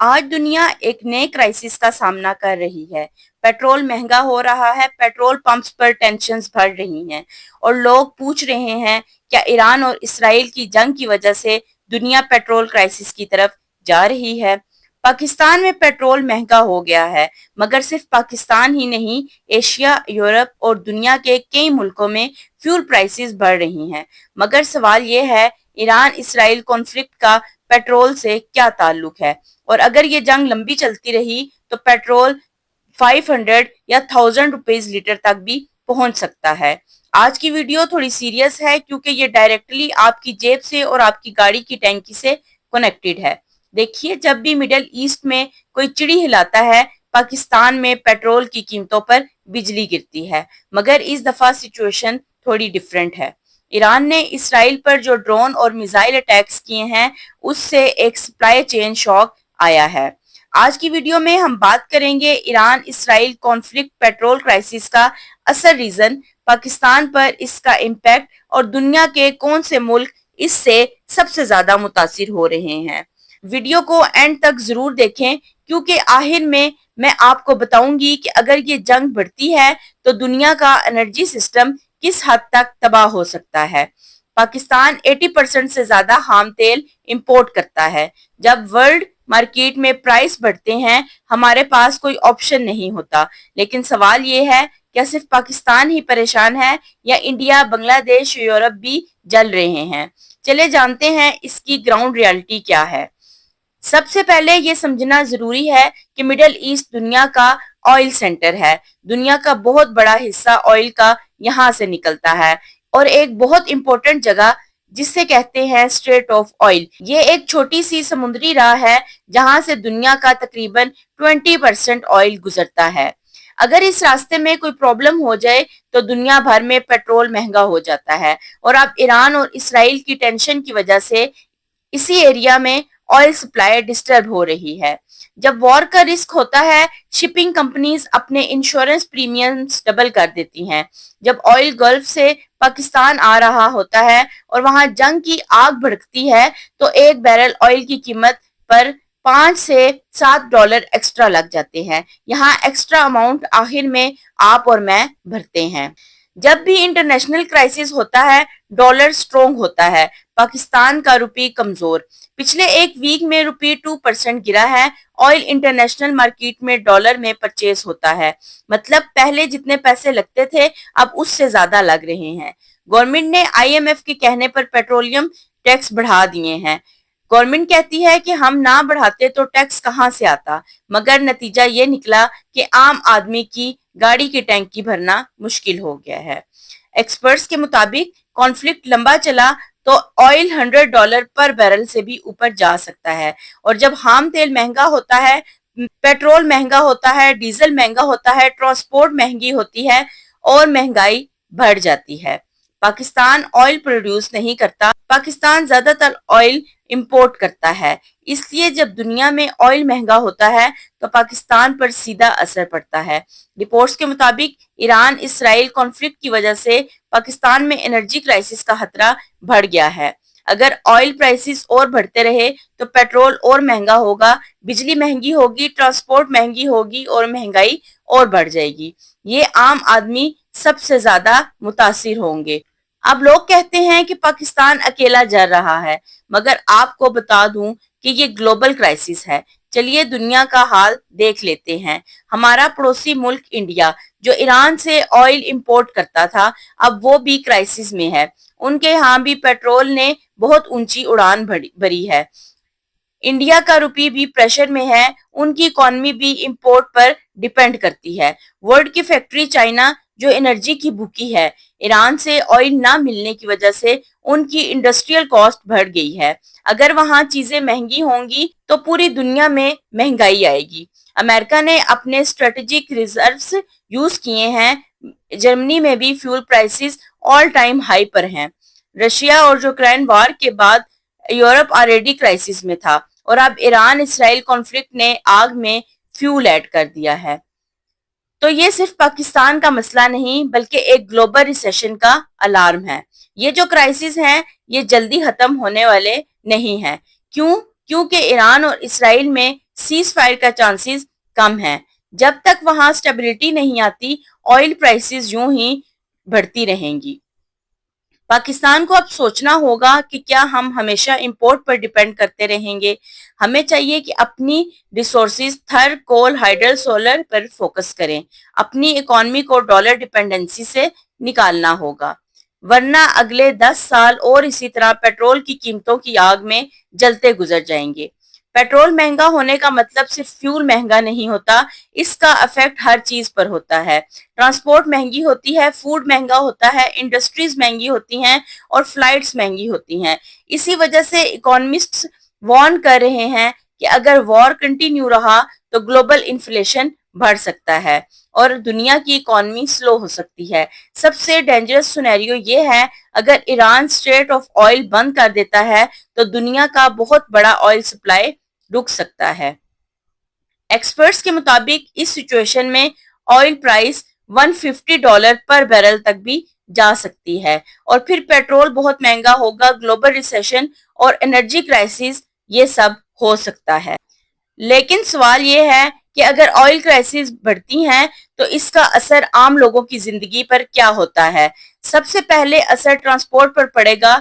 आज दुनिया एक नए क्राइसिस का सामना कर रही है। पेट्रोल महंगा हो रहा है, पेट्रोल पंप्स पर टेंशन्स बढ़ रही हैं और लोग पूछ रहे हैं क्या ईरान और इसराइल की जंग की वजह से दुनिया पेट्रोल क्राइसिस की तरफ जा रही है। पाकिस्तान में पेट्रोल महंगा हो गया है, मगर सिर्फ पाकिस्तान ही नहीं, एशिया, यूरोप और दुनिया के कई मुल्कों में फ्यूल प्राइसेस बढ़ रही हैं। मगर सवाल ये है, ईरान इसराइल कॉन्फ्लिक्ट का पेट्रोल से क्या ताल्लुक है, और अगर ये जंग लंबी चलती रही तो पेट्रोल 500 या 1000 रुपीज लीटर तक भी पहुंच सकता है। आज की वीडियो थोड़ी सीरियस है क्योंकि ये डायरेक्टली आपकी जेब से और आपकी गाड़ी की टैंकी से कनेक्टेड है। देखिए, जब भी मिडिल ईस्ट में कोई चिड़ी हिलाता है, पाकिस्तान में पेट्रोल की कीमतों पर बिजली गिरती है। मगर इस दफा सिचुएशन थोड़ी डिफरेंट है। ईरान ने इसराइल पर जो ड्रोन और मिसाइल अटैक्स किए हैं, उससे एक सप्लाई चेन शॉक आया है। आज की वीडियो में हम बात करेंगे Iran Israel conflict, petrol crisis का असर, रीजन, पाकिस्तान पर इसका इम्पैक्ट और दुनिया के कौन से मुल्क इससे सबसे ज्यादा मुतासिर हो रहे हैं। वीडियो को एंड तक जरूर देखें क्योंकि आखिर में मैं आपको बताऊंगी कि अगर ये जंग बढ़ती है तो दुनिया का एनर्जी सिस्टम किस हद तक तबाह हो सकता है। पाकिस्तान 80% से ज्यादा खाम तेल इंपोर्ट करता है। जब वर्ल्ड मार्केट में प्राइस बढ़ते हैं, हमारे पास कोई ऑप्शन नहीं होता। लेकिन सवाल ये है, क्या सिर्फ पाकिस्तान ही परेशान है या इंडिया, बांग्लादेश, यूरोप भी जल रहे हैं? चले जानते हैं इसकी ग्राउंड रियलिटी क्या है। सबसे पहले ये समझना जरूरी है कि मिडिल ईस्ट दुनिया का ऑयल सेंटर है। दुनिया का बहुत बड़ा हिस्सा ऑयल का यहाँ से निकलता है और एक बहुत इंपॉर्टेंट जगह जिसे कहते हैं स्ट्रेट ऑफ ऑयल। ये एक छोटी सी समुद्री राह है जहां से दुनिया का तकरीबन 20% ऑयल गुजरता है। अगर इस रास्ते में कोई प्रॉब्लम हो जाए तो दुनिया भर में पेट्रोल महंगा हो जाता है। और अब ईरान और इसराइल की टेंशन की वजह से इसी एरिया में ऑयल सप्लाई डिस्टर्ब हो रही है। जब वॉर का रिस्क होता है, शिपिंग कंपनीज अपने इंश्योरेंस प्रीमियम्स डबल कर देती हैं। जब ऑयल गल्फ से पाकिस्तान आ रहा होता है और वहां जंग की आग भड़कती है तो एक बैरल ऑयल की कीमत पर 5 से 7 डॉलर एक्स्ट्रा लग जाते हैं। यहाँ एक्स्ट्रा अमाउंट आखिर में आप और मैं भरते हैं। जब भी इंटरनेशनल क्राइसिस होता है, डॉलर स्ट्रोंग होता है, पाकिस्तान का रुपी कमजोर। पिछले एक वीक में रुपी 2% गिरा है। ऑयल इंटरनेशनल मार्केट में डॉलर में परचेज होता है, मतलब पहले जितने पैसे लगते थे अब उससे ज्यादा लग रहे हैं। गवर्नमेंट ने IMF के कहने पर पेट्रोलियम टैक्स बढ़ा दिए हैं। गवर्नमेंट कहती है कि हम ना बढ़ाते तो टैक्स कहां से आता, मगर नतीजा ये निकला कि आम आदमी की गाड़ी की टैंकी भरना मुश्किल हो गया है। एक्सपर्ट्स के मुताबिक कॉन्फ्लिक्ट लंबा चला तो ऑयल $100 पर बैरल से भी ऊपर जा सकता है। और जब खाम तेल महंगा होता है, पेट्रोल महंगा होता है, डीजल महंगा होता है, ट्रांसपोर्ट महंगी होती है और महंगाई बढ़ जाती है। पाकिस्तान ऑयल प्रोड्यूस नहीं करता, पाकिस्तान ज्यादातर ऑयल इंपोर्ट करता है। इसलिए जब दुनिया में ऑयल महंगा होता है तो पाकिस्तान पर सीधा असर पड़ता है। रिपोर्ट्स के मुताबिक ईरान इसराइल कॉन्फ्लिक्ट की वजह से पाकिस्तान में एनर्जी क्राइसिस का खतरा बढ़ गया है। अगर ऑयल प्राइसेस और बढ़ते रहे तो पेट्रोल और महंगा होगा, बिजली महंगी होगी, ट्रांसपोर्ट महंगी होगी और महंगाई और बढ़ जाएगी। ये आम आदमी सबसे ज्यादा मुतासिर होंगे। अब लोग कहते हैं कि पाकिस्तान अकेला जल रहा है, मगर आपको बता दूं कि ये ग्लोबल क्राइसिस है। चलिए दुनिया का हाल देख लेते हैं। हमारा पड़ोसी मुल्क इंडिया, जो ईरान से ऑयल इंपोर्ट करता था, अब वो भी क्राइसिस में है। उनके यहाँ भी पेट्रोल ने बहुत ऊंची उड़ान भरी है। इंडिया का रुपये भी प्रेशर में है, उनकी इकोनॉमी भी इंपोर्ट पर डिपेंड करती है। वर्ल्ड की फैक्ट्री चाइना, जो एनर्जी की भूखी है, ईरान से ऑयल ना मिलने की वजह से उनकी इंडस्ट्रियल कॉस्ट बढ़ गई है। अगर वहां चीजें महंगी होंगी तो पूरी दुनिया में महंगाई आएगी। अमेरिका ने अपने स्ट्रेटेजिक रिजर्व्स यूज किए हैं। जर्मनी में भी fuel prices all time high पर हैं। रशिया और यूक्रेन वॉर के बाद यूरोप ऑलरेडी क्राइसिस में था और अब ईरान इसराइल कॉन्फ्लिक्ट ने आग में फ्यूल ऐड कर दिया है। तो ये सिर्फ पाकिस्तान का मसला नहीं बल्कि एक ग्लोबल रिसेशन का अलार्म है। ये जो क्राइसिस हैं ये जल्दी खत्म होने वाले नहीं हैं। क्यों? क्योंकि ईरान और इसराइल में सीज फायर का चांसेस कम है। जब तक वहां स्टेबिलिटी नहीं आती, ऑयल प्राइसेस यूं ही बढ़ती रहेंगी। पाकिस्तान को अब सोचना होगा कि क्या हम हमेशा इंपोर्ट पर डिपेंड करते रहेंगे। हमें चाहिए कि अपनी रिसोर्सेज थर, कोल, हाइडल, सोलर पर फोकस करें। अपनी इकोनॉमी को डॉलर डिपेंडेंसी से निकालना होगा, वरना अगले 10 साल और इसी तरह पेट्रोल की कीमतों की आग में जलते गुजर जाएंगे। पेट्रोल महंगा होने का मतलब सिर्फ फ्यूल महंगा नहीं होता, इसका इफेक्ट हर चीज पर होता है। ट्रांसपोर्ट महंगी होती है, फूड महंगा होता है, इंडस्ट्रीज महंगी होती हैं और फ्लाइट्स महंगी होती हैं। इसी वजह से इकोनॉमिस्ट्स वार्न कर रहे हैं कि अगर वॉर कंटिन्यू रहा तो ग्लोबल इन्फ्लेशन बढ़ सकता है और दुनिया की इकोनॉमी स्लो हो सकती है। सबसे डेंजरस सिनेरियो ये है, अगर ईरान स्ट्रेट ऑफ ऑयल बंद कर देता है तो दुनिया का बहुत बड़ा ऑयल सप्लाई रुक सकता है। एक्सपर्ट्स के मुताबिक इस सिचुएशन में ऑयल प्राइस $150 पर बैरल तक भी जा सकती है और फिर पेट्रोल बहुत महंगा होगा, ग्लोबल रिसेशन और एनर्जी क्राइसिस ये सब हो सकता है। लेकिन सवाल ये है कि अगर ऑयल क्राइसिस बढ़ती हैं तो इसका असर आम लोगों की जिंदगी पर क्या होता है। सबसे पहले असर ट्रांसपोर्ट पर पड़ेगा।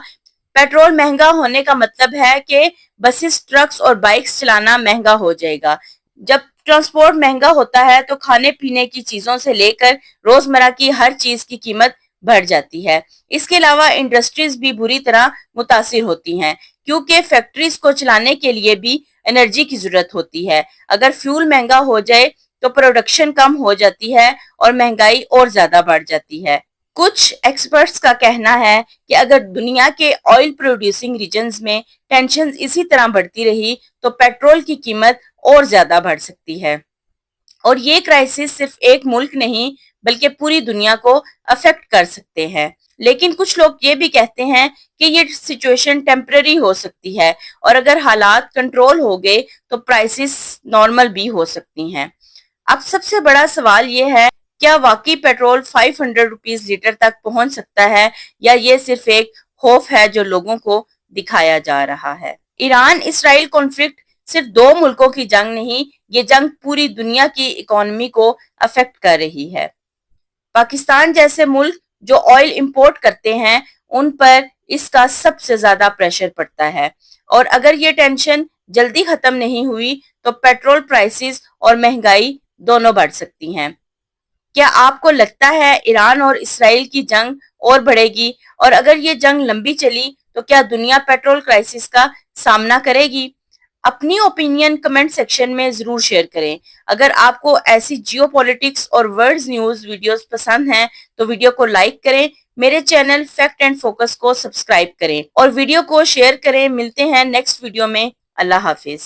पेट्रोल महंगा होने का मतलब है कि बसेस, ट्रक्स और बाइक्स चलाना महंगा हो जाएगा। जब ट्रांसपोर्ट महंगा होता है तो खाने पीने की चीजों से लेकर रोजमर्रा की हर चीज की कीमत बढ़ जाती है। इसके अलावा इंडस्ट्रीज भी बुरी तरह मुतासिर होती हैं, क्योंकि फैक्ट्रीज को चलाने के लिए भी एनर्जी की जरूरत होती है। अगर फ्यूल महंगा हो जाए तो प्रोडक्शन कम हो जाती है और महंगाई और ज्यादा बढ़ जाती है। कुछ एक्सपर्ट्स का कहना है कि अगर दुनिया के ऑयल प्रोड्यूसिंग रीजन्स में टेंशन इसी तरह बढ़ती रही तो पेट्रोल की कीमत और ज्यादा बढ़ सकती है और ये क्राइसिस सिर्फ एक मुल्क नहीं बल्कि पूरी दुनिया को अफेक्ट कर सकते हैं। लेकिन कुछ लोग ये भी कहते हैं कि ये सिचुएशन टेम्पररी हो सकती है और अगर हालात कंट्रोल हो गए तो प्राइसेस नॉर्मल भी हो सकती हैं। अब सबसे बड़ा सवाल ये है, क्या वाकई पेट्रोल 500 रुपीस लीटर तक पहुंच सकता है या ये सिर्फ एक खौफ है जो लोगों को दिखाया जा रहा है। ईरान इसराइल कॉन्फ्लिक्ट सिर्फ दो मुल्कों की जंग नहीं, ये जंग पूरी दुनिया की इकोनॉमी को अफेक्ट कर रही है। पाकिस्तान जैसे मुल्क जो ऑयल इंपोर्ट करते हैं उन पर इसका सबसे ज्यादा प्रेशर पड़ता है और अगर ये टेंशन जल्दी खत्म नहीं हुई तो पेट्रोल प्राइसेस और महंगाई दोनों बढ़ सकती हैं। क्या आपको लगता है ईरान और इसराइल की जंग और बढ़ेगी और अगर ये जंग लंबी चली तो क्या दुनिया पेट्रोल क्राइसिस का सामना करेगी? अपनी ओपिनियन कमेंट सेक्शन में जरूर शेयर करें। अगर आपको ऐसी जियोपॉलिटिक्स और वर्ल्ड न्यूज वीडियोस पसंद हैं तो वीडियो को लाइक करें, मेरे चैनल फैक्ट एंड फोकस को सब्सक्राइब करें और वीडियो को शेयर करें। मिलते हैं नेक्स्ट वीडियो में। अल्लाह हाफिज।